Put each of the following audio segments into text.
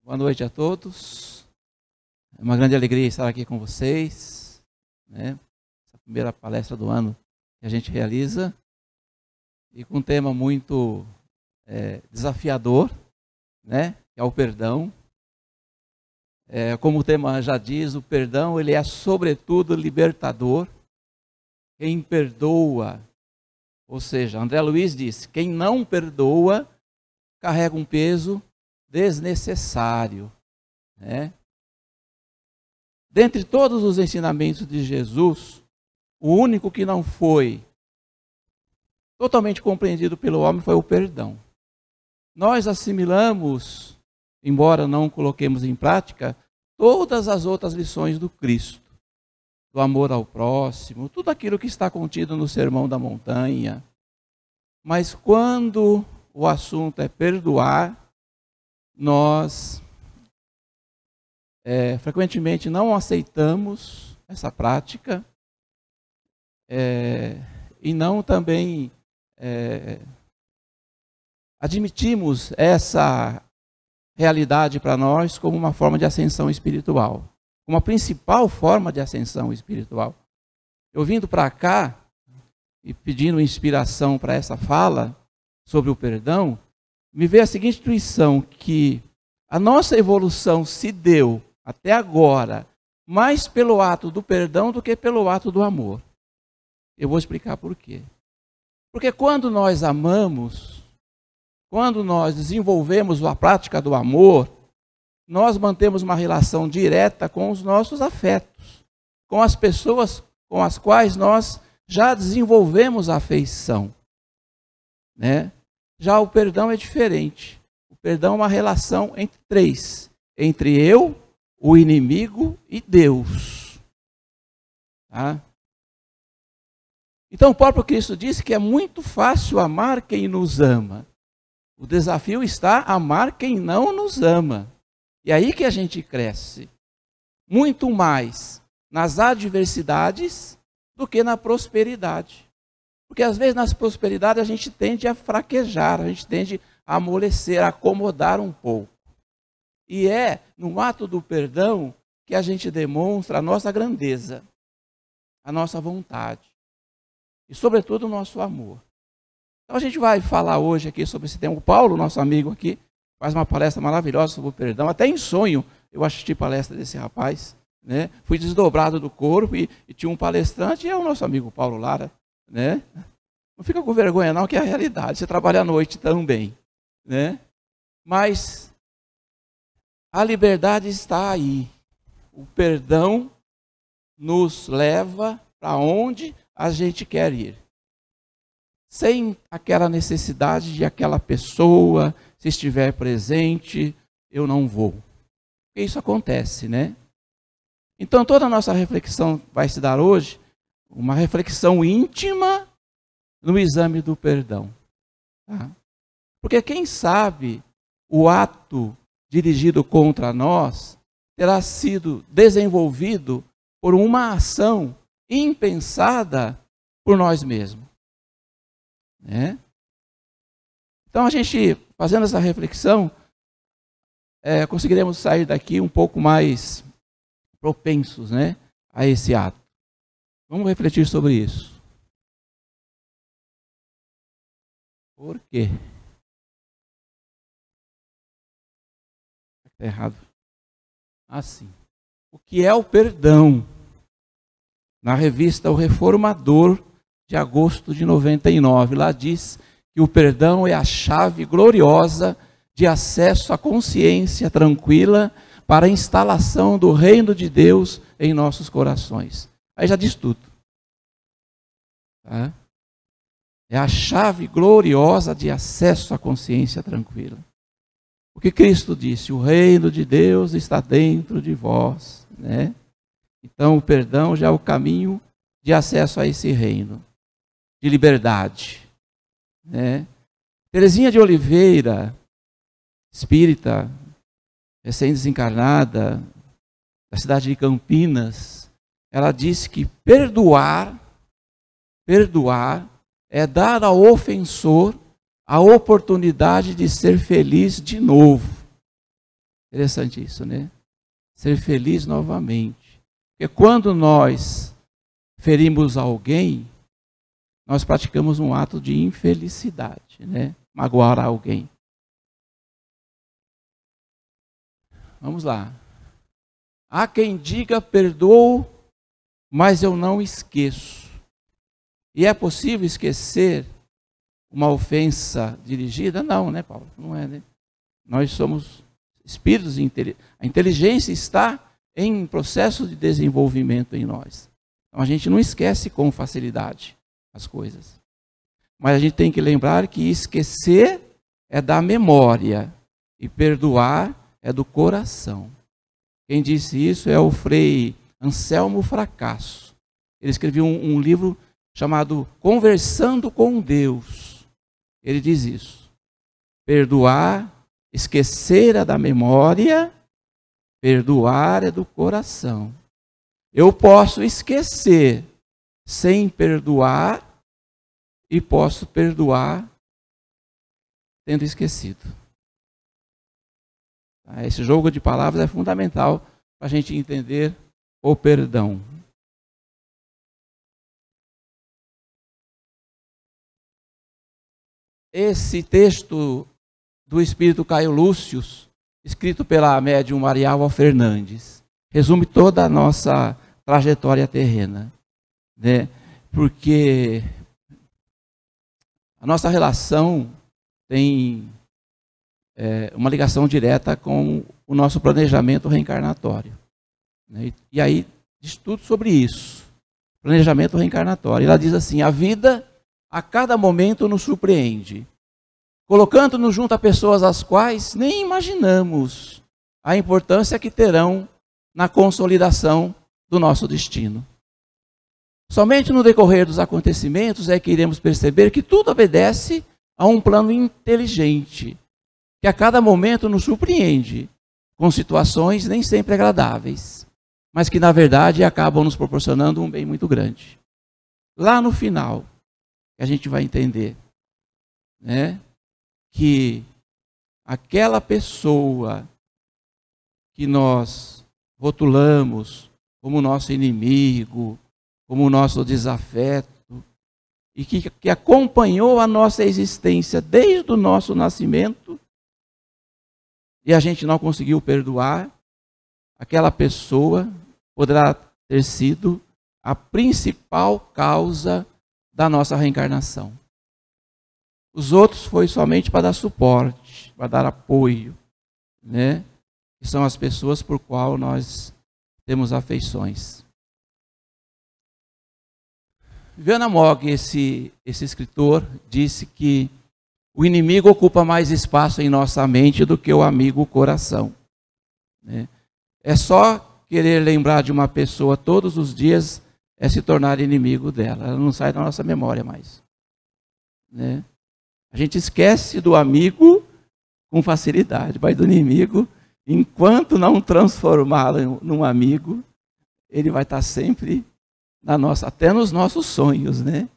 Boa noite a todos. É uma grande alegria estar aqui com vocês, né? Essa primeira palestra do ano que a gente realiza e com um tema muito desafiador, né? Que é o perdão. Como o tema já diz, o perdão ele é sobretudo libertador. Quem perdoa, ou seja, André Luiz disse, quem não perdoa carrega um peso desnecessário, né? Dentre todos os ensinamentos de Jesus, o único que não foi totalmente compreendido pelo homem foi o perdão. Nós assimilamos, embora não coloquemos em prática, todas as outras lições do Cristo, do amor ao próximo, tudo aquilo que está contido no Sermão da Montanha. Mas quando o assunto é perdoar, nós frequentemente não aceitamos essa prática e não também admitimos essa realidade para nós como uma forma de ascensão espiritual, como a principal forma de ascensão espiritual. Eu vindo para cá e pedindo inspiração para essa fala sobre o perdão, me veio a seguinte intuição, que a nossa evolução se deu até agora mais pelo ato do perdão do que pelo ato do amor. Eu vou explicar por quê. Porque quando nós amamos, quando nós desenvolvemos a prática do amor, nós mantemos uma relação direta com os nossos afetos, com as pessoas com as quais nós já desenvolvemos afeição, né? Já o perdão é diferente. O perdão é uma relação entre três. Entre eu, o inimigo e Deus. Tá? Então o próprio Cristo disse que é muito fácil amar quem nos ama. O desafio está amar quem não nos ama. E aí que a gente cresce. Muito mais nas adversidades do que na prosperidade. Porque às vezes nas prosperidades a gente tende a fraquejar, a gente tende a amolecer, a acomodar um pouco. E é no ato do perdão que a gente demonstra a nossa grandeza, a nossa vontade e sobretudo o nosso amor. Então a gente vai falar hoje aqui sobre esse tema. O Paulo, nosso amigo aqui, faz uma palestra maravilhosa sobre o perdão. Até em sonho eu assisti palestra desse rapaz, né? Fui desdobrado do corpo e tinha um palestrante e é o nosso amigo Paulo Lara. Né? Não fica com vergonha não, que é a realidade. Você trabalha à noite também, né? Mas a liberdade está aí. O perdão nos leva para onde a gente quer ir. Sem aquela necessidade de aquela pessoa, se estiver presente, eu não vou. Porque isso acontece, né? Então toda a nossa reflexão vai se dar hoje uma reflexão íntima no exame do perdão. Tá? Porque quem sabe o ato dirigido contra nós terá sido desenvolvido por uma ação impensada por nós mesmos. Né? Então a gente, fazendo essa reflexão, conseguiremos sair daqui um pouco mais propensos, né, a esse ato. Vamos refletir sobre isso. Por quê? Está errado. Assim. O que é o perdão? Na revista O Reformador, de agosto de 99, lá diz que o perdão é a chave gloriosa de acesso à consciência tranquila para a instalação do reino de Deus em nossos corações. Aí já diz tudo. Tá? É a chave gloriosa de acesso à consciência tranquila. O que Cristo disse, o reino de Deus está dentro de vós. Né? Então o perdão já é o caminho de acesso a esse reino, de liberdade. Né? Teresinha de Oliveira, espírita, recém-desencarnada, da cidade de Campinas, ela disse que perdoar é dar ao ofensor a oportunidade de ser feliz de novo. Interessante isso, né? Ser feliz novamente. Porque quando nós ferimos alguém, nós praticamos um ato de infelicidade, né? Magoar alguém. Vamos lá. Há quem diga, perdoo, mas eu não esqueço. E é possível esquecer uma ofensa dirigida? Não, né, Paulo? Não é, né? Nós somos espíritos inteligentes. A inteligência está em processo de desenvolvimento em nós. Então a gente não esquece com facilidade as coisas. Mas a gente tem que lembrar que esquecer é da memória e perdoar é do coração. Quem disse isso é o Frei Anselmo Fracasso. Ele escreveu um livro chamado Conversando com Deus. Ele diz isso. Perdoar, esquecer é da memória, perdoar é do coração. Eu posso esquecer sem perdoar e posso perdoar tendo esquecido. Esse jogo de palavras é fundamental para a gente entender o perdão. Esse texto do Espírito Caio Lúcius, escrito pela médium Marialva Fernandes, resume toda a nossa trajetória terrena, né? Porque a nossa relação tem uma ligação direta com o nosso planejamento reencarnatório, né? E aí diz tudo sobre isso, planejamento reencarnatório. Ela diz assim: a vida a cada momento nos surpreende, colocando-nos junto a pessoas às quais nem imaginamos a importância que terão na consolidação do nosso destino. Somente no decorrer dos acontecimentos é que iremos perceber que tudo obedece a um plano inteligente, que a cada momento nos surpreende com situações nem sempre agradáveis, mas que na verdade acabam nos proporcionando um bem muito grande. Lá no final, a gente vai entender, né, que aquela pessoa que nós rotulamos como nosso inimigo, como nosso desafeto, e que acompanhou a nossa existência desde o nosso nascimento, e a gente não conseguiu perdoar, aquela pessoa poderá ter sido a principal causa da nossa reencarnação. Os outros foi somente para dar suporte, para dar apoio, né? Que são as pessoas por qual nós temos afeições. Viviana Mogg, esse escritor, disse que o inimigo ocupa mais espaço em nossa mente do que o amigo o coração, né? É só querer lembrar de uma pessoa todos os dias é se tornar inimigo dela. Ela não sai da nossa memória mais, né? A gente esquece do amigo com facilidade, mas do inimigo, enquanto não transformá-lo num amigo, ele vai estar sempre na nossa, até nos nossos sonhos, né?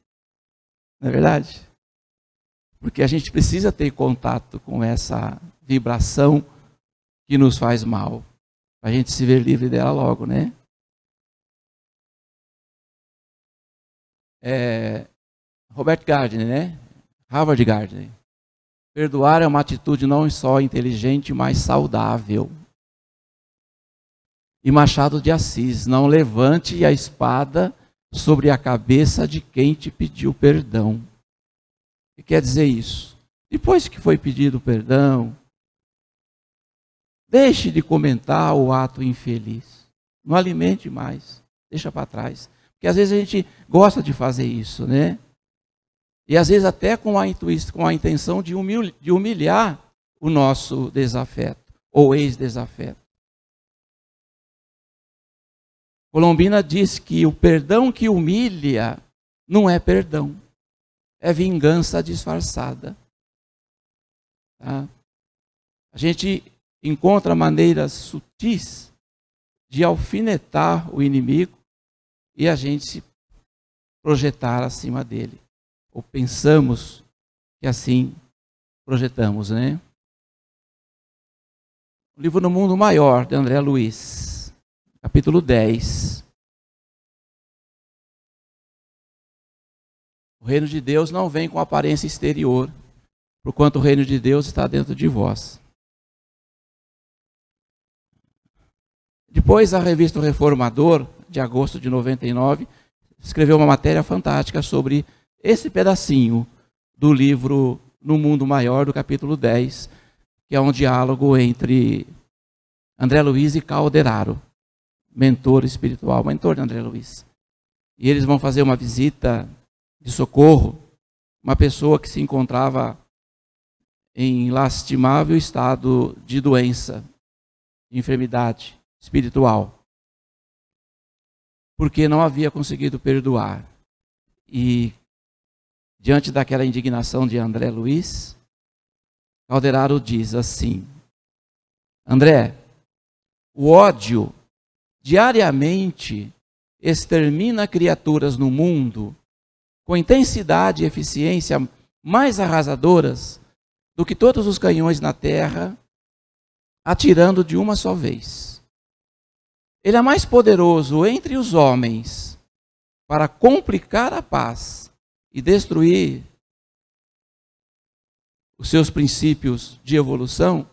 Não é verdade? Porque a gente precisa ter contato com essa vibração que nos faz mal, para a gente se ver livre dela logo, né? Robert Gardner, né? Harvard Gardner. Perdoar é uma atitude não só inteligente, mas saudável. E Machado de Assis: não levante a espada sobre a cabeça de quem te pediu perdão. O que quer dizer isso? Depois que foi pedido perdão, deixe de comentar o ato infeliz. Não alimente mais. Deixa para trás. Porque às vezes a gente gosta de fazer isso, né? E às vezes até com a intenção de humilhar o nosso desafeto, ou ex-desafeto. Colombina diz que o perdão que humilha não é perdão, é vingança disfarçada. Tá? A gente encontra maneiras sutis de alfinetar o inimigo e a gente se projetar acima dele. Ou pensamos que assim projetamos, né? O livro No Mundo Maior, de André Luiz, capítulo 10. O reino de Deus não vem com aparência exterior, porquanto o reino de Deus está dentro de vós. Depois, a revista O Reformador, de agosto de 99, escreveu uma matéria fantástica sobre esse pedacinho do livro No Mundo Maior, do capítulo 10, que é um diálogo entre André Luiz e Calderaro, mentor espiritual, mentor de André Luiz. E eles vão fazer uma visita de socorro, uma pessoa que se encontrava em lastimável estado de doença, de enfermidade espiritual, porque não havia conseguido perdoar. E, diante daquela indignação de André Luiz, Calderaro diz assim: André, o ódio diariamente extermina criaturas no mundo com intensidade e eficiência mais arrasadoras do que todos os canhões na terra, atirando de uma só vez. Ele é mais poderoso entre os homens para complicar a paz e destruir os seus princípios de evolução,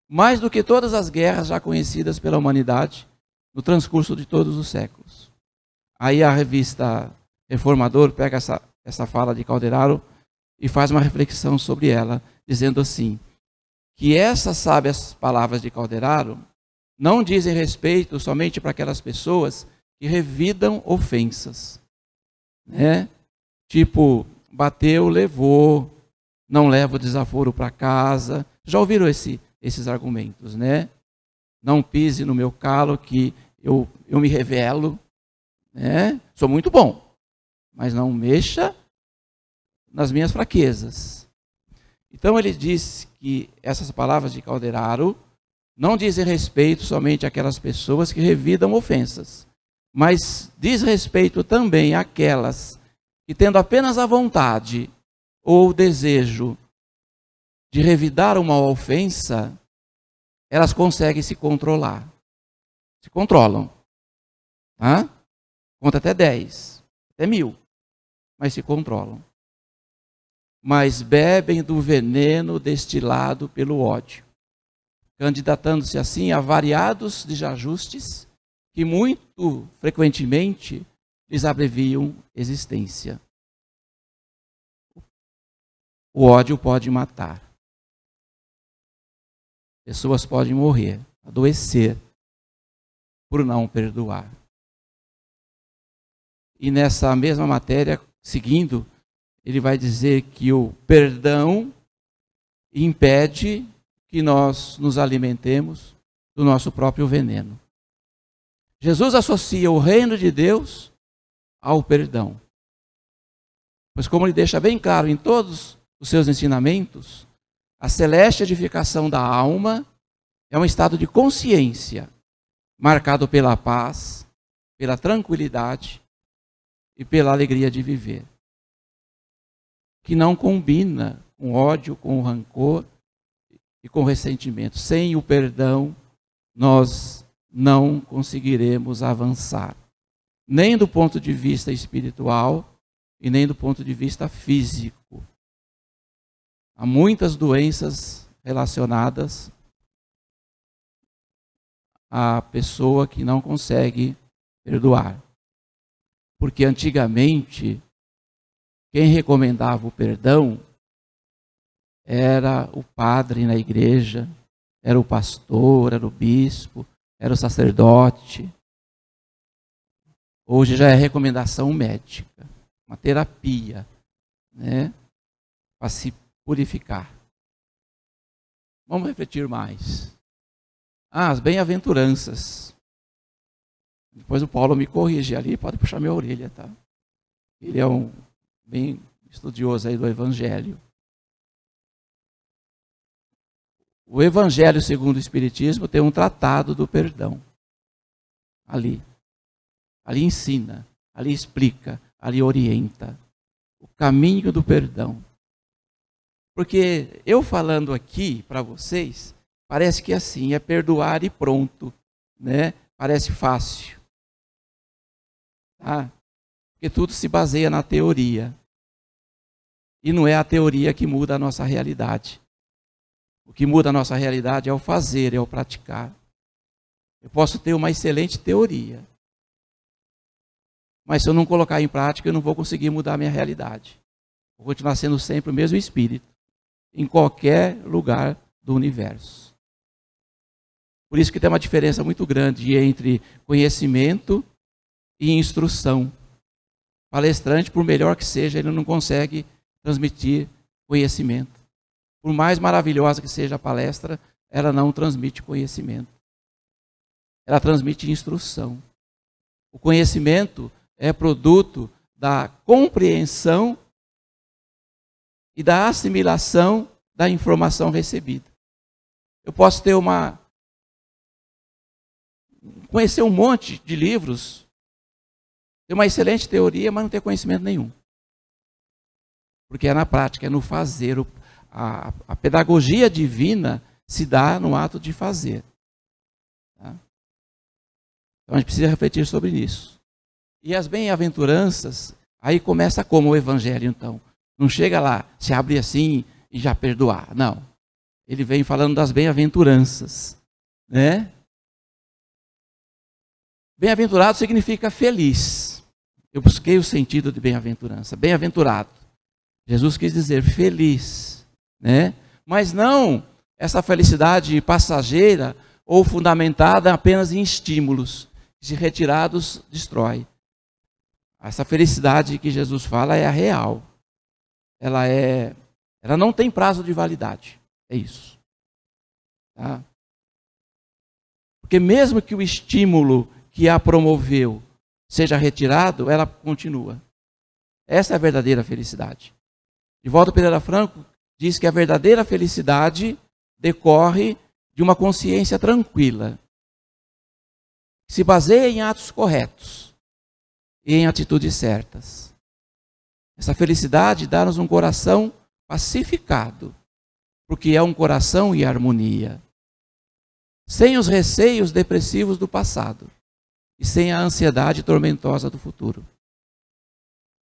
mais do que todas as guerras já conhecidas pela humanidade no transcurso de todos os séculos. Aí a revista Reformador pega essa fala de Calderaro e faz uma reflexão sobre ela, dizendo assim, que essas sábias palavras de Calderaro não dizem respeito somente para aquelas pessoas que revidam ofensas, né? Tipo, bateu, levou, não leva o desaforo para casa. Já ouviram esses argumentos, né? Não pise no meu calo que eu me revelo, né? Sou muito bom, mas não mexa nas minhas fraquezas. Então ele diz que essas palavras de Calderaro não dizem respeito somente àquelas pessoas que revidam ofensas, mas diz respeito também àquelas que, tendo apenas a vontade ou o desejo de revidar uma ofensa, elas conseguem se controlar. Se controlam. Tá? Conta até 10, até 1000, mas se controlam. Mas bebem do veneno destilado pelo ódio, candidatando-se assim a variados desajustes que muito frequentemente lhes abreviam existência. O ódio pode matar. Pessoas podem morrer, adoecer, por não perdoar. E nessa mesma matéria, seguindo, ele vai dizer que o perdão impede que nós nos alimentemos do nosso próprio veneno. Jesus associa o reino de Deus ao perdão. Pois como ele deixa bem claro em todos os seus ensinamentos, a celeste edificação da alma é um estado de consciência marcado pela paz, pela tranquilidade e pela alegria de viver, que não combina com ódio, com rancor e com ressentimento. Sem o perdão, nós não conseguiremos avançar, nem do ponto de vista espiritual e nem do ponto de vista físico. Há muitas doenças relacionadas à pessoa que não consegue perdoar. Porque antigamente, quem recomendava o perdão era o padre na igreja, era o pastor, era o bispo, era o sacerdote. Hoje já é recomendação médica, uma terapia, né, para se purificar. Vamos refletir mais. As bem-aventuranças. Depois o Paulo me corrige ali, pode puxar minha orelha, tá? Ele é um bem estudioso aí do Evangelho. O Evangelho segundo o Espiritismo tem um tratado do perdão. Ali ensina, ali explica, ali orienta o caminho do perdão. Porque eu falando aqui para vocês, parece que assim, é perdoar e pronto, né? Parece fácil. Tá? Porque tudo se baseia na teoria. E não é a teoria que muda a nossa realidade. O que muda a nossa realidade é o fazer, é o praticar. Eu posso ter uma excelente teoria, mas se eu não colocar em prática, eu não vou conseguir mudar a minha realidade. Vou continuar sendo sempre o mesmo espírito, em qualquer lugar do universo. Por isso que tem uma diferença muito grande entre conhecimento e instrução. Palestrante, por melhor que seja, ele não consegue transmitir conhecimento. Por mais maravilhosa que seja a palestra, ela não transmite conhecimento. Ela transmite instrução. O conhecimento é produto da compreensão e da assimilação da informação recebida. Eu posso ter conhecer um monte de livros, ter uma excelente teoria, mas não ter conhecimento nenhum. Porque é na prática, é no fazer. A pedagogia divina se dá no ato de fazer. Tá? Então a gente precisa refletir sobre isso. E as bem-aventuranças, aí começa como o evangelho então. Não chega lá, se abre assim e já perdoar. Não. Ele vem falando das bem-aventuranças. Né? Bem-aventurado significa feliz. Eu busquei o sentido de bem-aventurança. Bem-aventurado. Jesus quis dizer feliz. Né? Mas não essa felicidade passageira ou fundamentada apenas em estímulos, que se retirados destrói. Essa felicidade que Jesus fala é a real. Ela não tem prazo de validade. É isso. Tá? Porque mesmo que o estímulo que a promoveu seja retirado, ela continua. Essa é a verdadeira felicidade. Divaldo Pereira Franco diz que a verdadeira felicidade decorre de uma consciência tranquila, que se baseia em atos corretos e em atitudes certas. Essa felicidade dá-nos um coração pacificado, porque é um coração em harmonia, sem os receios depressivos do passado e sem a ansiedade tormentosa do futuro.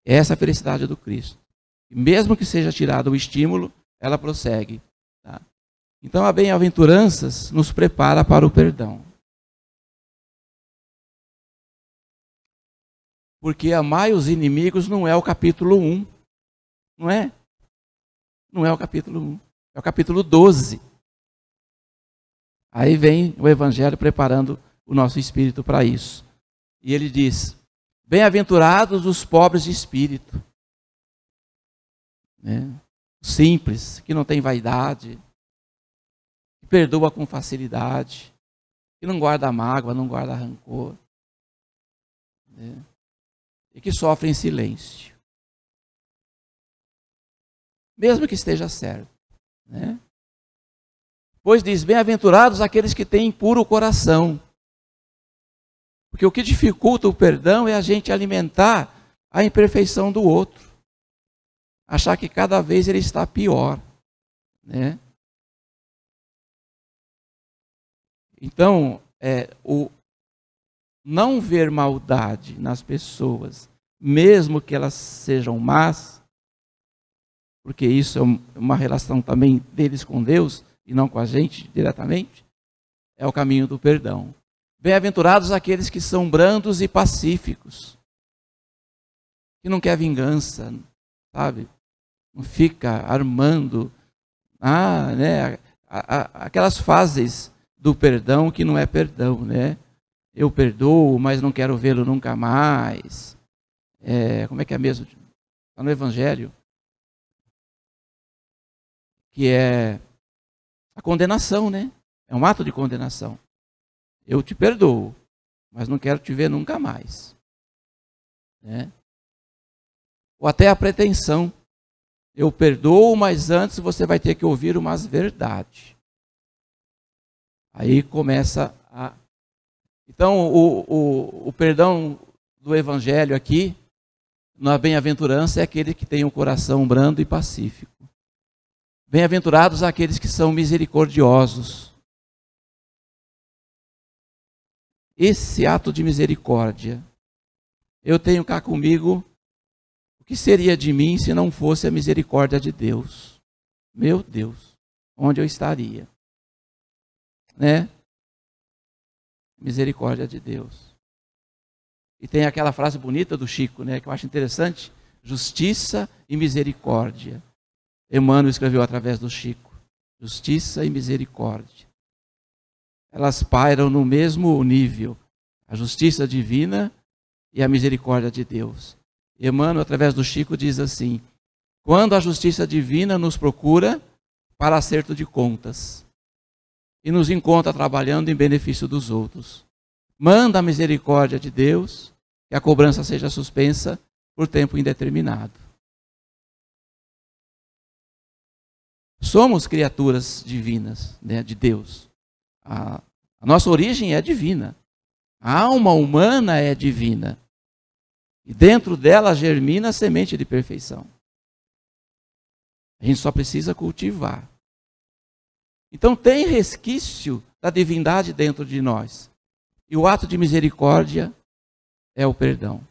Essa é a felicidade do Cristo. E mesmo que seja tirado o estímulo, ela prossegue. Tá? Então a bem-aventuranças nos prepara para o perdão. Porque amai os inimigos não é o capítulo 1. Não é? Não é o capítulo 1. É o capítulo 12. Aí vem o Evangelho preparando o nosso espírito para isso. E ele diz, bem-aventurados os pobres de espírito. Né? Simples, que não tem vaidade, que perdoa com facilidade, que não guarda mágoa, não guarda rancor, né? E que sofre em silêncio. Mesmo que esteja certo. Né? Pois diz, bem-aventurados aqueles que têm puro coração. Porque o que dificulta o perdão é a gente alimentar a imperfeição do outro. Achar que cada vez ele está pior. Né? Então, o não ver maldade nas pessoas, mesmo que elas sejam más, porque isso é uma relação também deles com Deus, e não com a gente diretamente, é o caminho do perdão. Bem-aventurados aqueles que são brandos e pacíficos, que não quer vingança, sabe? Não fica armando né? Aquelas fases do perdão que não é perdão, né? Eu perdoo, mas não quero vê-lo nunca mais. Como é que é mesmo? Está no Evangelho. Que é a condenação, né? É um ato de condenação. Eu te perdoo, mas não quero te ver nunca mais. Né? Ou até a pretensão. Eu perdoo, mas antes você vai ter que ouvir umas verdades. Aí começa a... Então, o perdão do Evangelho aqui, na bem-aventurança, é aquele que tem um coração brando e pacífico. Bem-aventurados aqueles que são misericordiosos, esse ato de misericórdia, eu tenho cá comigo o que seria de mim se não fosse a misericórdia de Deus. Meu Deus, onde eu estaria? Né? Misericórdia de Deus. E tem aquela frase bonita do Chico, né, que eu acho interessante: justiça e misericórdia. Emmanuel escreveu através do Chico. Justiça e misericórdia. Elas pairam no mesmo nível. A justiça divina e a misericórdia de Deus. Emmanuel, através do Chico, diz assim: quando a justiça divina nos procura para acerto de contas e nos encontra trabalhando em benefício dos outros, manda a misericórdia de Deus que a cobrança seja suspensa por tempo indeterminado. Somos criaturas divinas, né, de Deus. A nossa origem é divina. A alma humana é divina. E dentro dela germina a semente de perfeição. A gente só precisa cultivar. Então tem resquício da divindade dentro de nós. E o ato de misericórdia é o perdão.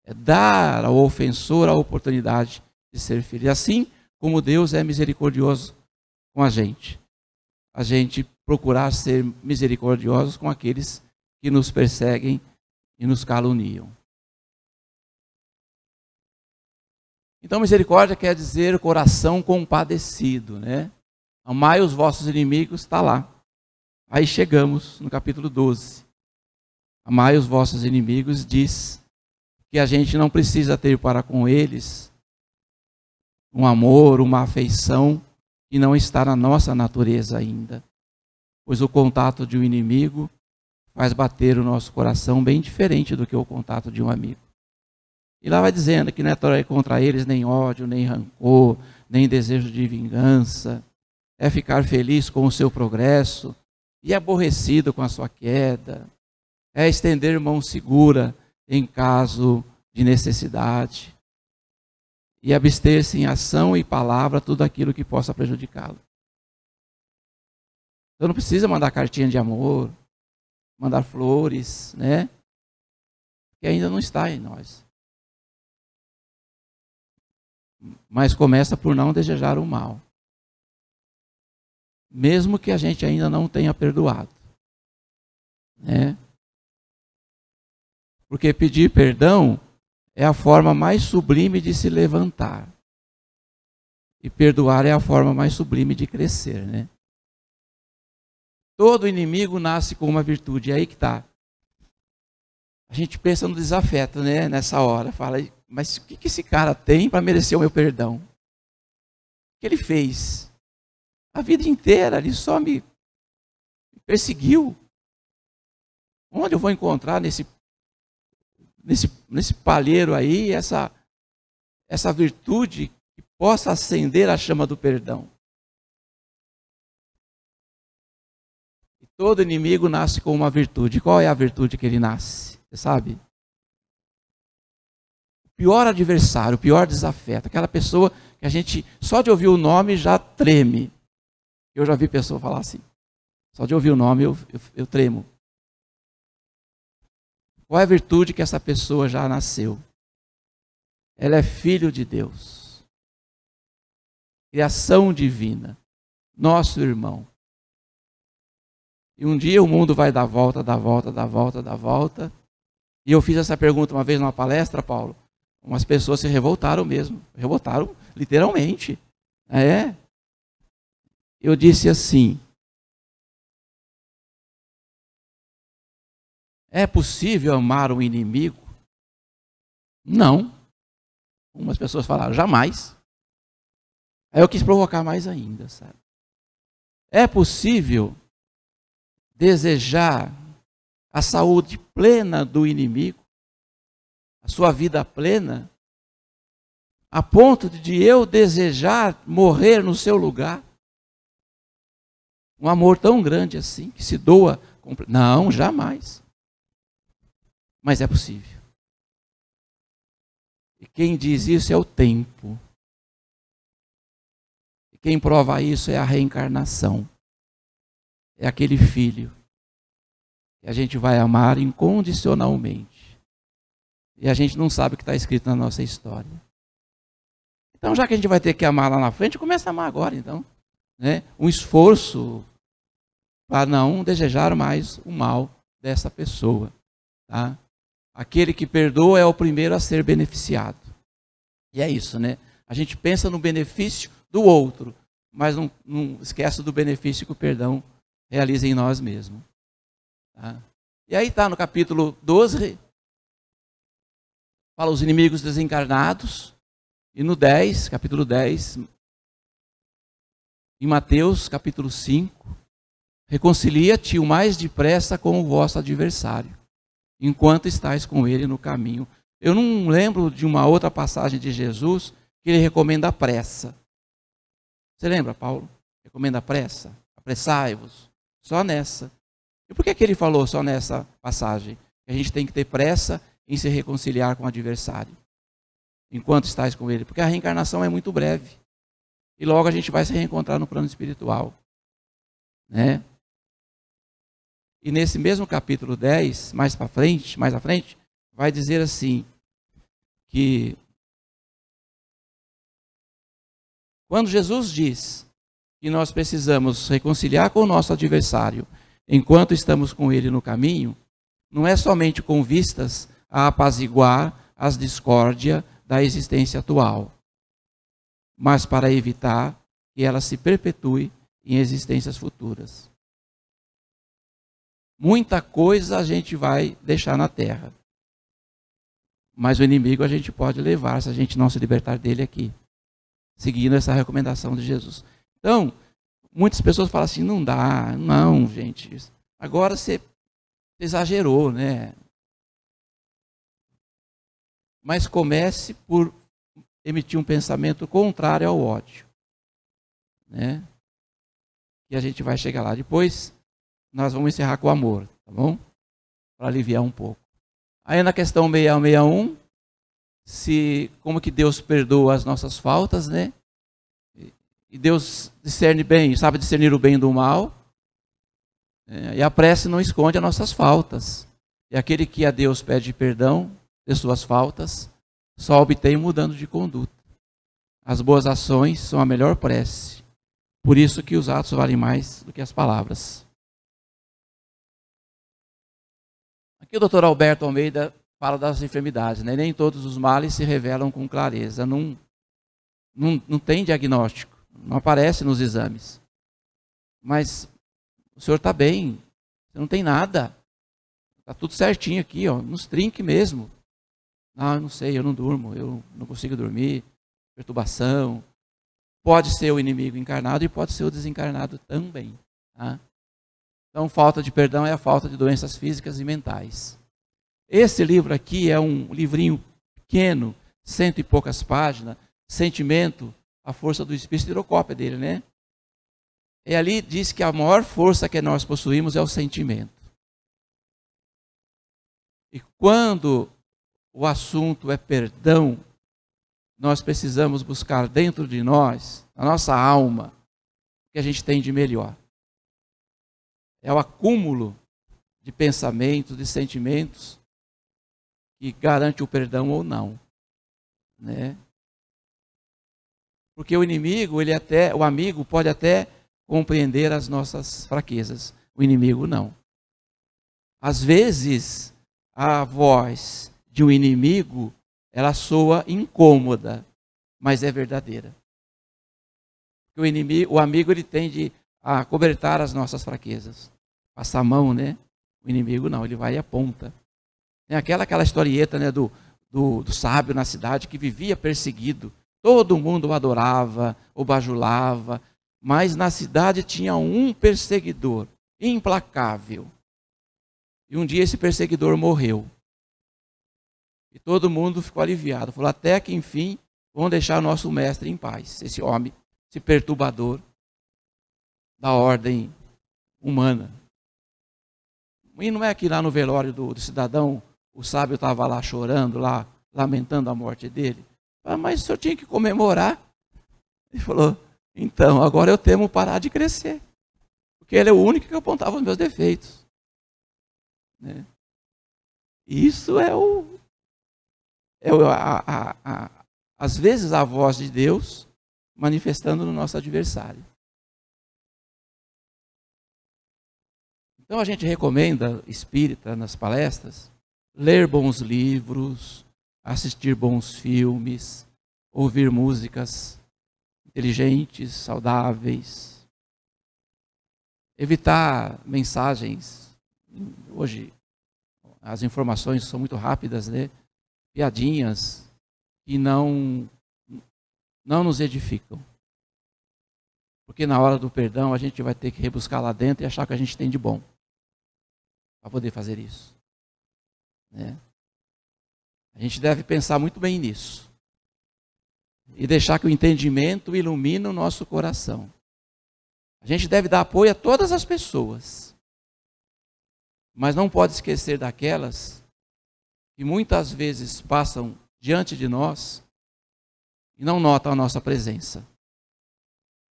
É dar ao ofensor a oportunidade de ser feliz. Assim como Deus é misericordioso com a gente procurar ser misericordiosos com aqueles que nos perseguem e nos caluniam. Então, misericórdia quer dizer coração compadecido, né? Amai os vossos inimigos, está lá. Aí chegamos no capítulo 12. Amai os vossos inimigos diz que a gente não precisa ter para com eles um amor, uma afeição que não está na nossa natureza ainda. Pois o contato de um inimigo faz bater o nosso coração bem diferente do que o contato de um amigo. E lá vai dizendo que não é contra eles nem ódio, nem rancor, nem desejo de vingança. É ficar feliz com o seu progresso e aborrecido com a sua queda. É estender mão segura em caso de necessidade. E abster-se em ação e palavra tudo aquilo que possa prejudicá-lo. Então não precisa mandar cartinha de amor, mandar flores, né? Que ainda não está em nós. Mas começa por não desejar o mal. Mesmo que a gente ainda não tenha perdoado. Né? Porque pedir perdão é a forma mais sublime de se levantar. E perdoar é a forma mais sublime de crescer, né? Todo inimigo nasce com uma virtude, é aí que está. A gente pensa no desafeto, né? Nessa hora, fala, mas o que esse cara tem para merecer o meu perdão? O que ele fez? A vida inteira ele só me perseguiu. Onde eu vou encontrar nesse palheiro aí essa virtude que possa acender a chama do perdão? E todo inimigo nasce com uma virtude. Qual é a virtude que ele nasce? Você sabe? O pior adversário, o pior desafeto, aquela pessoa que a gente só de ouvir o nome já treme. Eu já vi pessoa falar assim. Só de ouvir o nome eu tremo. Qual é a virtude que essa pessoa já nasceu? Ela é filho de Deus. Criação divina. Nosso irmão. E um dia o mundo vai dar volta, dar volta, dar volta, dar volta. E eu fiz essa pergunta uma vez numa palestra, Paulo. Umas pessoas se revoltaram mesmo. Revoltaram literalmente. Eu disse assim: é possível amar um inimigo? Não. Umas pessoas falaram, jamais. Aí eu quis provocar mais ainda, sabe? É possível desejar a saúde plena do inimigo, a sua vida plena, a ponto de eu desejar morrer no seu lugar? Um amor tão grande assim, que se doa. Não, jamais. Mas é possível. E quem diz isso é o tempo. E quem prova isso é a reencarnação. É aquele filho que a gente vai amar incondicionalmente. E a gente não sabe o que está escrito na nossa história. Então, já que a gente vai ter que amar lá na frente, começa a amar agora, então. Né? Um esforço para não desejar mais o mal dessa pessoa. Tá? Aquele que perdoa é o primeiro a ser beneficiado. E é isso, né? A gente pensa no benefício do outro, mas não esquece do benefício que o perdão realiza em nós mesmos. Tá? E aí está no capítulo 12, fala os inimigos desencarnados, e no 10, capítulo 10, em Mateus, capítulo 5, reconcilia-te o mais depressa com o vosso adversário, enquanto estáis com ele no caminho. Eu não lembro de uma outra passagem de Jesus que ele recomenda a pressa. Você lembra, Paulo? Recomenda a pressa? Apressai-vos. Só nessa. E por que ele falou só nessa passagem? Que a gente tem que ter pressa em se reconciliar com o adversário, enquanto estáis com ele. Porque a reencarnação é muito breve. E logo a gente vai se reencontrar no plano espiritual. Né? E nesse mesmo capítulo 10, mais à frente, vai dizer assim, que quando Jesus diz que nós precisamos reconciliar com o nosso adversário enquanto estamos com ele no caminho, não é somente com vistas a apaziguar as discórdias da existência atual, mas para evitar que ela se perpetue em existências futuras. Muita coisa a gente vai deixar na terra, mas o inimigo a gente pode levar se a gente não se libertar dele aqui, seguindo essa recomendação de Jesus. Então, muitas pessoas falam assim, não dá, não, gente, agora você exagerou, né? Mas comece por emitir um pensamento contrário ao ódio, né? E a gente vai chegar lá. Depois, nós vamos encerrar com o amor, tá bom? Para aliviar um pouco. Aí na questão 61, como que Deus perdoa as nossas faltas, né? E Deus discerne bem, sabe discernir o bem do mal. E a prece não esconde as nossas faltas. E aquele que a Deus pede perdão de suas faltas, só obtém mudando de conduta. As boas ações são a melhor prece. Por isso que os atos valem mais do que as palavras. Aqui o Dr. Alberto Almeida fala das enfermidades, né? Nem todos os males se revelam com clareza. Não tem diagnóstico, não aparece nos exames. Mas o senhor está bem, você não tem nada. Está tudo certinho aqui, ó, nos trinques mesmo. Não, eu não sei, eu não durmo, eu não consigo dormir, perturbação. Pode ser o inimigo encarnado e pode ser o desencarnado também. Tá? Então, falta de perdão é a falta de doenças físicas e mentais. Esse livro aqui é um livrinho pequeno, 100 e poucas páginas, Sentimento, a força do Espírito, tirocópia dele, né? E ali diz que a maior força que nós possuímos é o sentimento. E quando o assunto é perdão, nós precisamos buscar dentro de nós, na nossa alma, o que a gente tem de melhor. É o acúmulo de pensamentos, de sentimentos que garante o perdão ou não, né? Porque o inimigo, o amigo pode até compreender as nossas fraquezas, o inimigo não. Às vezes, a voz de um inimigo, ela soa incômoda, mas é verdadeira. Porque o amigo, ele tende a cobertar as nossas fraquezas. Passar a mão, né? O inimigo não, ele vai e aponta. Tem aquela historieta, né, do sábio na cidade que vivia perseguido. Todo mundo o adorava, o bajulava, mas na cidade tinha um perseguidor implacável. E um dia esse perseguidor morreu. E todo mundo ficou aliviado. Falou, até que enfim, vamos deixar o nosso mestre em paz. Esse homem, esse perturbador da ordem humana. E não é que lá no velório do cidadão, o sábio estava lá chorando, lá lamentando a morte dele. Mas o senhor tinha que comemorar. Ele falou, então, agora eu temo parar de crescer. Porque ele é o único que apontava os meus defeitos. Né? Isso às vezes a voz de Deus manifestando no nosso adversário. Então a gente recomenda, espírita, nas palestras, ler bons livros, assistir bons filmes, ouvir músicas inteligentes, saudáveis, evitar mensagens. Hoje as informações são muito rápidas, né? Piadinhas que não nos edificam. Porque na hora do perdão a gente vai ter que rebuscar lá dentro e achar que a gente tem de bom para poder fazer isso. Né? A gente deve pensar muito bem nisso. E deixar que o entendimento ilumine o nosso coração. A gente deve dar apoio a todas as pessoas. Mas não pode esquecer daquelas que muitas vezes passam diante de nós e não notam a nossa presença.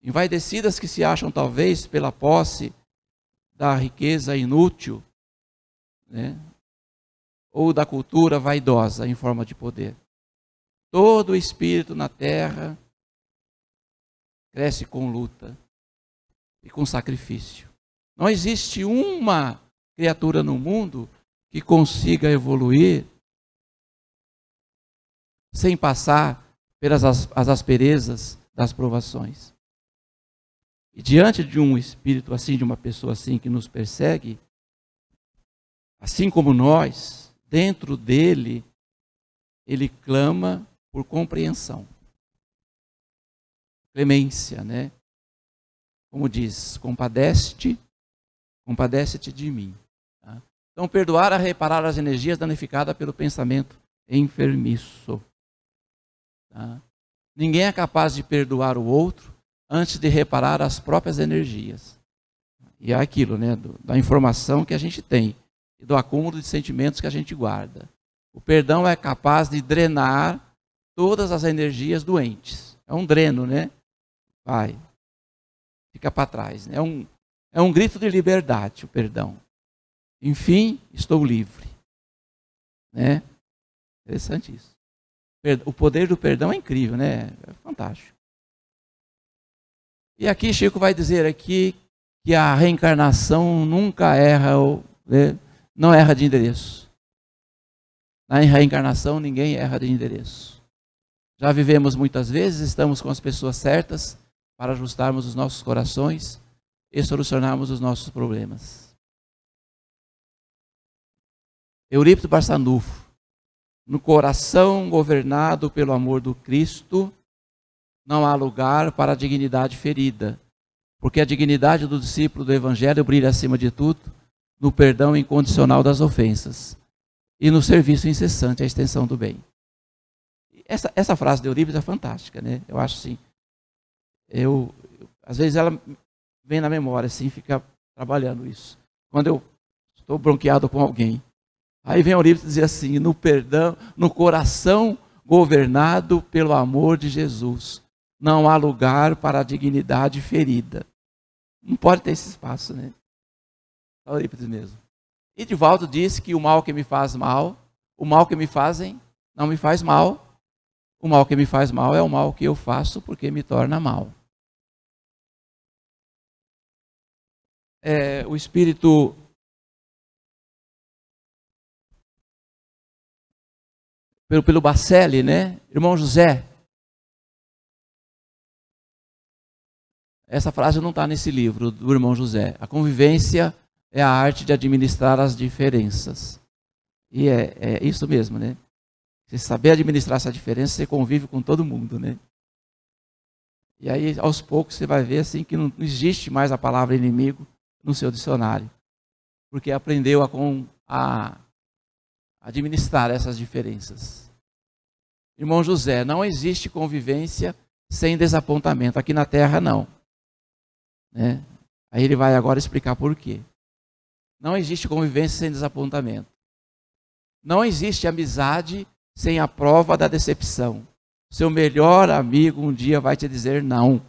Envaidecidas que se acham talvez pela posse da riqueza inútil, né? Ou da cultura vaidosa em forma de poder. Todo espírito na terra cresce com luta e com sacrifício. Não existe uma criatura no mundo que consiga evoluir sem passar pelas as asperezas das provações. E diante de um espírito assim, de uma pessoa assim que nos persegue, assim como nós, dentro dele, ele clama por compreensão. Clemência, né? Como diz, compadece-te de mim. Tá? Então, perdoar é reparar as energias danificadas pelo pensamento enfermiço. Tá? Ninguém é capaz de perdoar o outro antes de reparar as próprias energias. E é aquilo, né? Da informação que a gente tem e do acúmulo de sentimentos que a gente guarda. O perdão é capaz de drenar todas as energias doentes. É um dreno, né? Vai. Fica para trás. Né? É um grito de liberdade, o perdão. Enfim, estou livre. Né? Interessante isso. O poder do perdão é incrível, né? É fantástico. E aqui Chico vai dizer aqui que a reencarnação nunca erra, né? Não erra de endereço. Na reencarnação ninguém erra de endereço. Já vivemos muitas vezes, estamos com as pessoas certas para ajustarmos os nossos corações e solucionarmos os nossos problemas. Eurípides Barçanufo. No coração governado pelo amor do Cristo, não há lugar para a dignidade ferida, porque a dignidade do discípulo do Evangelho brilha acima de tudo no perdão incondicional das ofensas e no serviço incessante à extensão do bem. Essa frase de Eurípides é fantástica, né? Eu acho assim, às vezes ela vem na memória, assim, fica trabalhando isso. Quando eu estou bronqueado com alguém, aí vem Eurípides dizer assim, no perdão, no coração governado pelo amor de Jesus, não há lugar para a dignidade ferida. Não pode ter esse espaço, né? É Eurípides mesmo. E Divaldo disse que o mal que me faz mal, o mal que me fazem, não me faz mal. O mal que me faz mal é o mal que eu faço porque me torna mal. O espírito pelo Bacelli, né? Irmão José. Essa frase não está nesse livro do irmão José. A convivência é a arte de administrar as diferenças. E é isso mesmo, né? Você saber administrar essa diferença, você convive com todo mundo, né? E aí, aos poucos, você vai ver assim que não existe mais a palavra inimigo no seu dicionário. Porque aprendeu a administrar essas diferenças. Irmão José, não existe convivência sem desapontamento. Aqui na Terra, não. Né? Aí ele vai agora explicar por quê. Não existe convivência sem desapontamento. Não existe amizade sem a prova da decepção. Seu melhor amigo um dia vai te dizer não.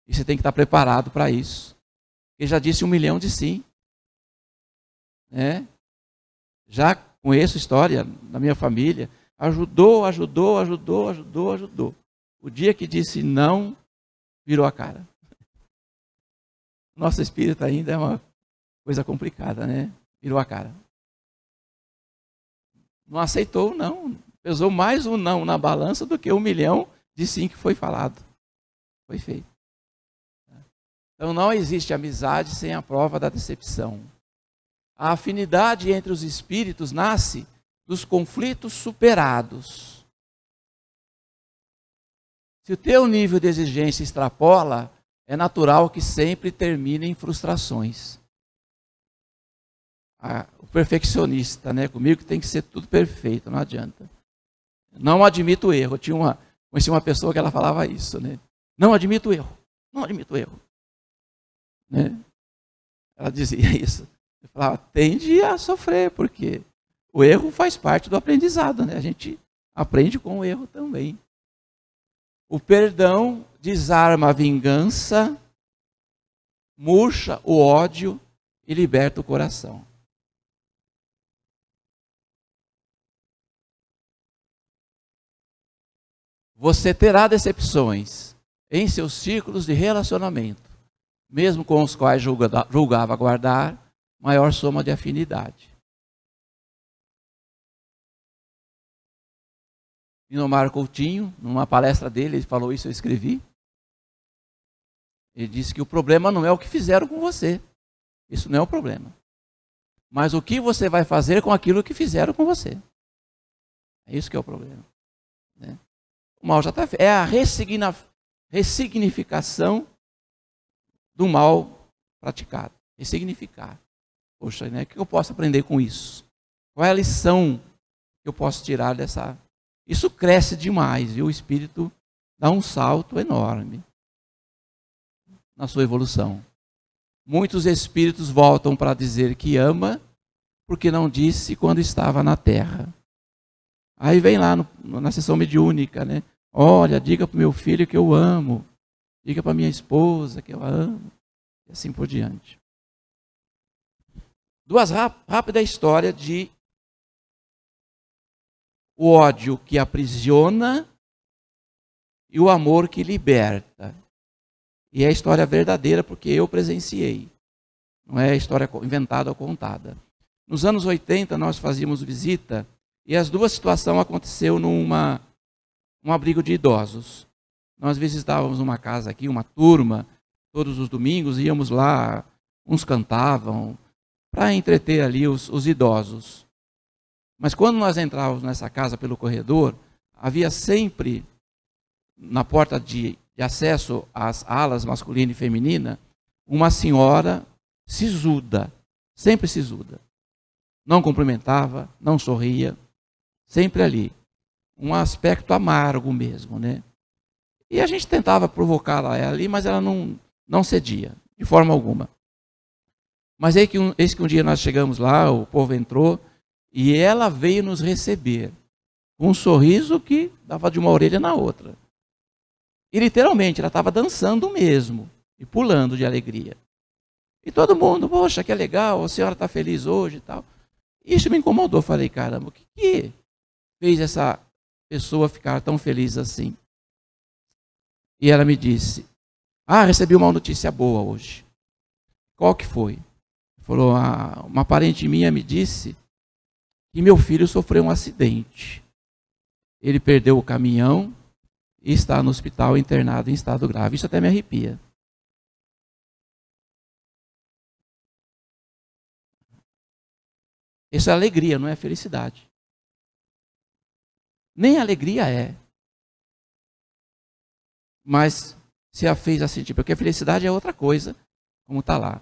E você tem que estar preparado para isso. Ele já disse 1 milhão de sim. Né? Já conheço história da minha família. Ajudou. O dia que disse não, virou a cara. Nosso espírito ainda é uma coisa complicada, né? Virou a cara. Não aceitou o não. Pesou mais um não na balança do que 1 milhão de sim que foi falado. Foi feito. Então não existe amizade sem a prova da decepção. A afinidade entre os espíritos nasce dos conflitos superados. Se o teu nível de exigência extrapola, é natural que sempre termine em frustrações. O perfeccionista, né? Comigo tem que ser tudo perfeito, não adianta. Não admito erro. Conheci uma pessoa que ela falava isso, né? Não admito erro. Né? Ela dizia isso. Eu falava, tende a sofrer, porque o erro faz parte do aprendizado, né? A gente aprende com o erro também. O perdão desarma a vingança, murcha o ódio e liberta o coração. Você terá decepções em seus círculos de relacionamento, mesmo com os quais julgava guardar maior soma de afinidade. Inomar Coutinho, numa palestra dele, ele falou isso, eu escrevi. Ele disse que o problema não é o que fizeram com você. Isso não é o problema. Mas o que você vai fazer com aquilo que fizeram com você. É isso que é o problema. Né? O mal já está feito. É a ressignificação do mal praticado. Ressignificar. Poxa, né? O que eu posso aprender com isso? Qual é a lição que eu posso tirar dessa... Isso cresce demais, e o espírito dá um salto enorme na sua evolução. Muitos espíritos voltam para dizer que ama, porque não disse quando estava na Terra. Aí vem lá na sessão mediúnica, né? Olha, diga para o meu filho que eu amo, diga para minha esposa que eu a amo, e assim por diante. Duas rápidas histórias de o ódio que aprisiona e o amor que liberta. E é a história verdadeira porque eu presenciei. Não é a história inventada ou contada. Nos anos 80 nós fazíamos visita e as duas situações aconteceram um abrigo de idosos. Nós visitávamos uma casa aqui, uma turma, todos os domingos, íamos lá, uns cantavam, para entreter ali os idosos. Mas quando nós entrávamos nessa casa pelo corredor, havia sempre, na porta de acesso às alas masculina e feminina, uma senhora sisuda, sempre sisuda. Não cumprimentava, não sorria, sempre ali. Um aspecto amargo mesmo, né? E a gente tentava provocá-la ali, mas ela não cedia, de forma alguma. Mas eis que um dia nós chegamos lá, o povo entrou, e ela veio nos receber, com um sorriso que dava de uma orelha na outra. E literalmente, ela estava dançando mesmo, e pulando de alegria. E todo mundo, poxa, que legal, a senhora está feliz hoje e tal. Isso me incomodou, falei, caramba, o que fez essa pessoa ficar tão feliz assim? E ela me disse, recebi uma notícia boa hoje. Qual que foi? Falou, uma parente minha me disse que meu filho sofreu um acidente. Ele perdeu o caminhão e está no hospital internado em estado grave. Isso até me arrepia. Isso é alegria, não é felicidade. Nem alegria é. Mas se a fez assim, porque a felicidade é outra coisa, como está lá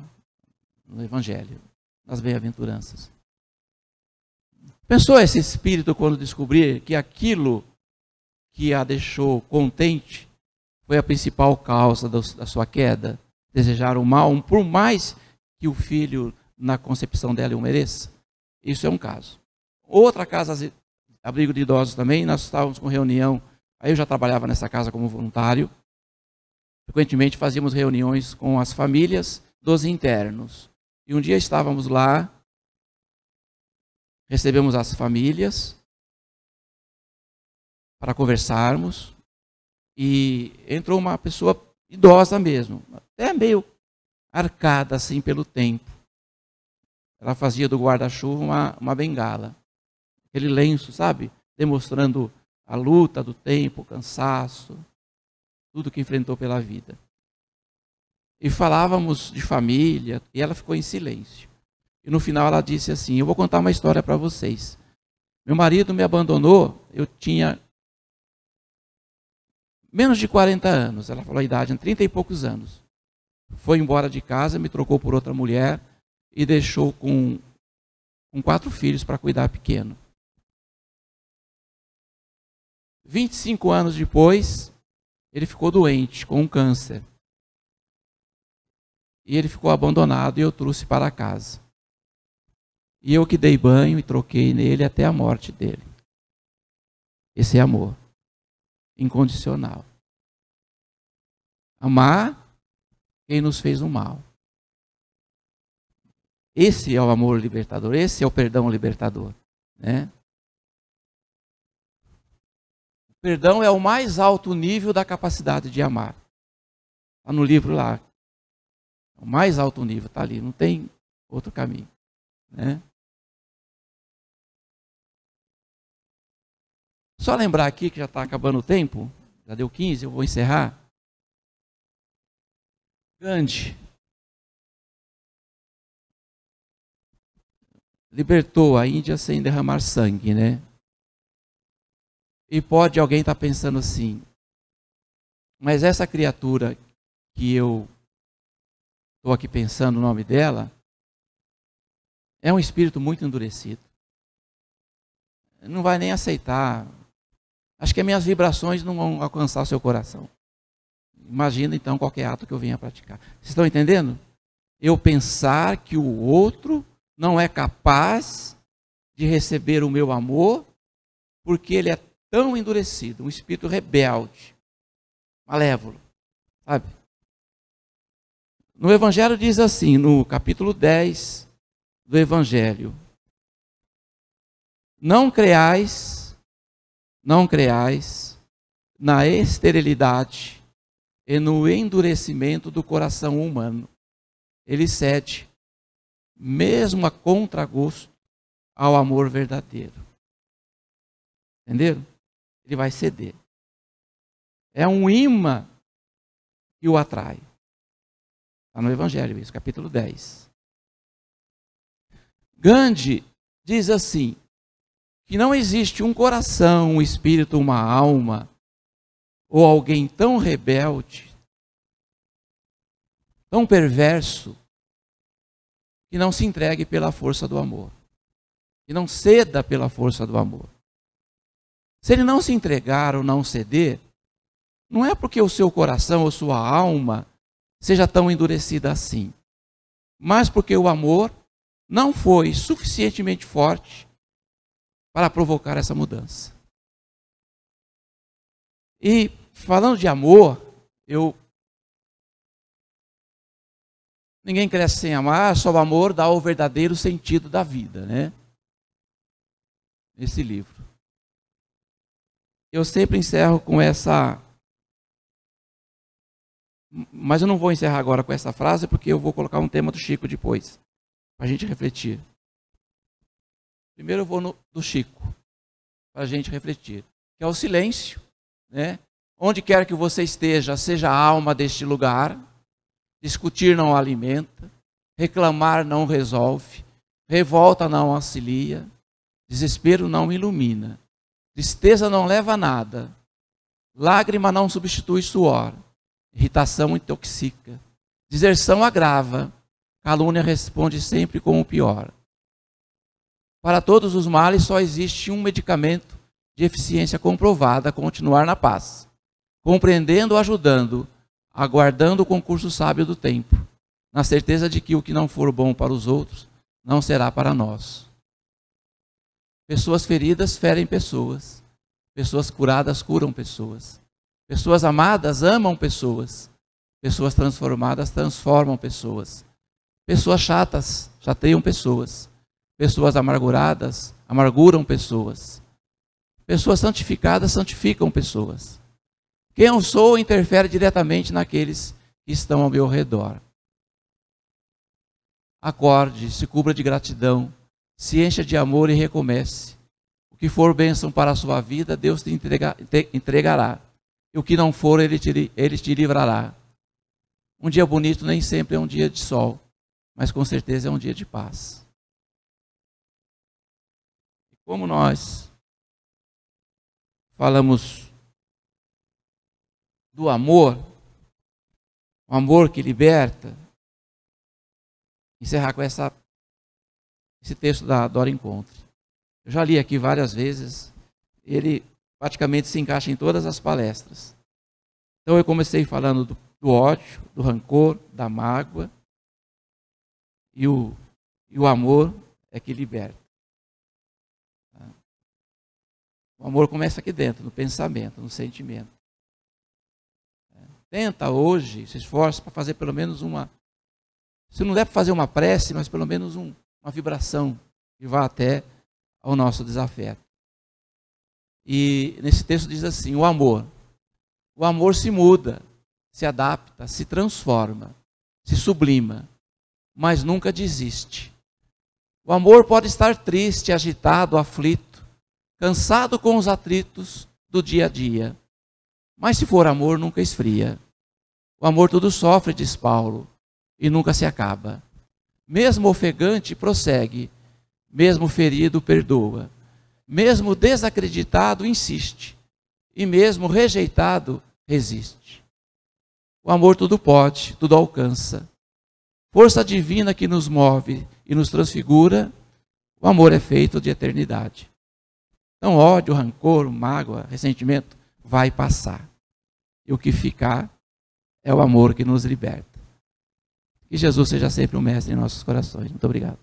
no Evangelho, nas bem-aventuranças. Pensou esse espírito quando descobrir que aquilo que a deixou contente foi a principal causa da sua queda? Desejar o mal, por mais que o filho, na concepção dela, o mereça? Isso é um caso. Outra casa, abrigo de idosos também, nós estávamos com reunião, aí eu já trabalhava nessa casa como voluntário, frequentemente fazíamos reuniões com as famílias dos internos. E um dia estávamos lá, recebemos as famílias para conversarmos, e entrou uma pessoa idosa mesmo, até meio arcada assim pelo tempo. Ela fazia do guarda-chuva uma bengala, aquele lenço, sabe? Demonstrando a luta do tempo, o cansaço, tudo que enfrentou pela vida. E falávamos de família, e ela ficou em silêncio. E no final ela disse assim: eu vou contar uma história para vocês. Meu marido me abandonou, eu tinha menos de 40 anos. Ela falou a idade, 30 e poucos anos. Foi embora de casa, me trocou por outra mulher e deixou com 4 filhos para cuidar pequeno. 25 anos depois, ele ficou doente com um câncer. E ele ficou abandonado e eu trouxe para casa. E eu que dei banho e troquei nele até a morte dele. Esse é amor incondicional. Amar quem nos fez o mal. Esse é o amor libertador, esse é o perdão libertador, né? O perdão é o mais alto nível da capacidade de amar. Está no livro lá. O mais alto nível está ali, não tem outro caminho, né? Só lembrar aqui que já está acabando o tempo, já deu 15, eu vou encerrar. Gandhi libertou a Índia sem derramar sangue, né? E pode alguém estar pensando assim, mas essa criatura que eu estou aqui pensando o nome dela, é um espírito muito endurecido. Não vai nem aceitar. Acho que as minhas vibrações não vão alcançar o seu coração. Imagina então qualquer ato que eu venha praticar. Vocês estão entendendo? Eu pensar que o outro não é capaz de receber o meu amor porque ele é tão endurecido, um espírito rebelde, malévolo, sabe? No Evangelho diz assim, no capítulo 10 do Evangelho: não creais na esterilidade e no endurecimento do coração humano. Ele cede, mesmo a contragosto, ao amor verdadeiro. Entenderam? Ele vai ceder. É um imã que o atrai. Está no Evangelho isso, capítulo 10. Gandhi diz assim, que não existe um coração, um espírito, uma alma, ou alguém tão rebelde, tão perverso, que não se entregue pela força do amor, que não ceda pela força do amor. Se ele não se entregar ou não ceder, não é porque o seu coração ou sua alma seja tão endurecida assim, mas porque o amor não foi suficientemente forte para provocar essa mudança. E falando de amor, ninguém cresce sem amar, só o amor dá o verdadeiro sentido da vida, né? Esse livro. Eu sempre encerro com essa, mas eu não vou encerrar agora com essa frase, porque eu vou colocar um tema do Chico depois, para a gente refletir. Primeiro eu vou do Chico, para a gente refletir, que é o silêncio, né? Onde quer que você esteja, seja a alma deste lugar. Discutir não alimenta, reclamar não resolve, revolta não auxilia, desespero não ilumina, tristeza não leva a nada, lágrima não substitui suor, irritação intoxica, deserção agrava, calúnia responde sempre com o pior. Para todos os males só existe um medicamento de eficiência comprovada: continuar na paz, compreendendo, ajudando, aguardando o concurso sábio do tempo, na certeza de que o que não for bom para os outros, não será para nós. Pessoas feridas ferem pessoas, pessoas curadas curam pessoas, pessoas amadas amam pessoas, pessoas transformadas transformam pessoas, pessoas chatas chateiam pessoas, Pessoas amarguradas amarguram pessoas. Pessoas santificadas santificam pessoas. Quem eu sou interfere diretamente naqueles que estão ao meu redor. Acorde, se cubra de gratidão, se encha de amor e recomece. O que for bênção para a sua vida, Deus te entregará. E o que não for, Ele te livrará. Um dia bonito nem sempre é um dia de sol, mas com certeza é um dia de paz. Como nós falamos do amor, o amor que liberta, encerrar com esse texto da Hora Encontre. Eu já li aqui várias vezes, ele praticamente se encaixa em todas as palestras. Então eu comecei falando do ódio, do rancor, da mágoa, e o amor é que liberta. O amor começa aqui dentro, no pensamento, no sentimento. Tenta hoje, se esforça para fazer pelo menos se não der para fazer uma prece, mas pelo menos uma vibração que vá até ao nosso desafeto. E nesse texto diz assim, o amor se muda, se adapta, se transforma, se sublima, mas nunca desiste. O amor pode estar triste, agitado, aflito, cansado com os atritos do dia a dia. Mas se for amor, nunca esfria. O amor tudo sofre, diz Paulo, e nunca se acaba. Mesmo ofegante, prossegue. Mesmo ferido, perdoa. Mesmo desacreditado, insiste. E mesmo rejeitado, resiste. O amor tudo pode, tudo alcança. Força divina que nos move e nos transfigura, o amor é feito de eternidade. Então, ódio, rancor, mágoa, ressentimento vai passar. E o que ficar é o amor que nos liberta. Que Jesus seja sempre o mestre em nossos corações. Muito obrigado.